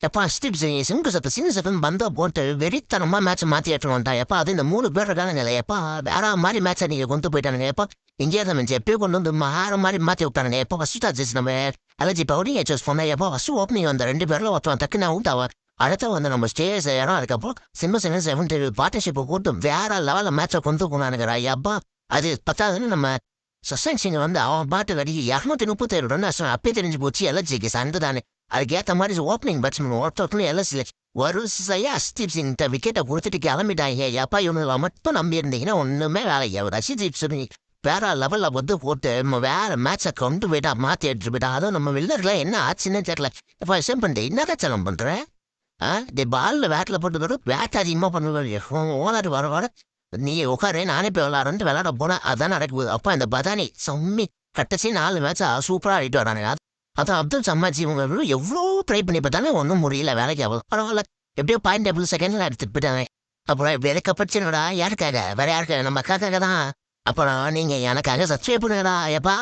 எப்பா ஸ்டிப்ஸ் சிங்கு சத்து சின்ன சத்துன்னு பந்தா போட்டு வெறித்தனமா மேட்ச் மாத்தி ஏற்று வந்துட்டான் எப்பா அது இந்த 3 பேர் இருக்கானுங்களே எப்பா வேற மாதிரி மேட்சை நீங்க கொண்டு போயிட்டானுங்க எப்பா இந்தியா தமிழ் எப்பயோ கொண்டு வந்து வேற மாதிரி மாத்தி விட்டானுங்க எப்போ ஃபர்ஸ்ட் ஆச்சு நம்ம அலர்ஜி பவுடிங் ஹெச்எஸ் பண்ண எப்போ ஃபர்ஸ்ட் ஓப்பனிங் வந்த 2 பேர்ல ஒருத்தவன் டக்குன்னு அவுட் ஆவார் அடுத்த வந்து நம்ம ஸ்டேஜ் இடம் அதுக்கப்புறம் சிம்ம சின்ன 70 பார்ட்னர்ஷிப்பை கூட்டு வேற லெவலில் மேட்சை கொண்டு போனானுங்கிறா எப்பா அது பத்தாதுன்னு நம்ம சஸ்பென்ஸ் சிங் வந்து அவன் பாட்டு வரி 237 ரன் அப்பயே தெரிஞ்சு போச்சு எல்எஸ்ஜிக்கு சண்டை தானே அதுக்கேற்ற மாதிரி ஓப்பனிங் பேட்ஸ்மேன் ஒருத்தருக்கும் எல்எஸ்சி வரிசையா ஸ்டீப் சிங் விக்கெட்டை கொடுத்துட்டு கிளம்பிட்டாங்க எப்பா இவனுங்களை மட்டும் நம்பி இருந்தீங்கன்னா ஒன்றுமே வேலையா ரஷீத் சிங் வேற லெவலில் வந்து போட்டு நம்ம வேற மேட்சை கொண்டு போயிட்டா மாற்றி எடுத்துட்டு போயிட்டா அதுவும் நம்ம வில்லர்லாம் என்ன ஆச்சுன்னு தெரியல இப்போ சேம் பண்ணிட்டு என்ன சலம் பண்ணுறேன் பாலில் வேட்டில் போட்டு வரும் வேட்டை அதிகமாக பண்ணுவேன் ஓனார் வர வர நீ உட்காரு நானே போய் விளாட்றேன்ட்டு விளாட போனேன் அதான் நடக்குது அப்பா இந்த பதானி சம்மி கட்டச்சி 4 மேட்சா சூப்பராக ஆடிட்டு வரானுங்க அதான் அப்துல் சம்மாஜி இவங்க எவ்வளோ ட்ரை பண்ணி பார்த்தாலும் ஒன்றும் முடியல வேலைக்கு ஆகும் பரவாயில்ல எப்படியோ 0.7 எடுத்துட்டு போயிட்டாங்க அப்புறம் இப்படி எனக்கு யாருக்காக வேற யாருக்காக நம்ம அக்காக்காக தான் அப்புறம் நீங்கள் எனக்காக சப்ஸ்கிரைப் பண்ணுங்கடா எப்பா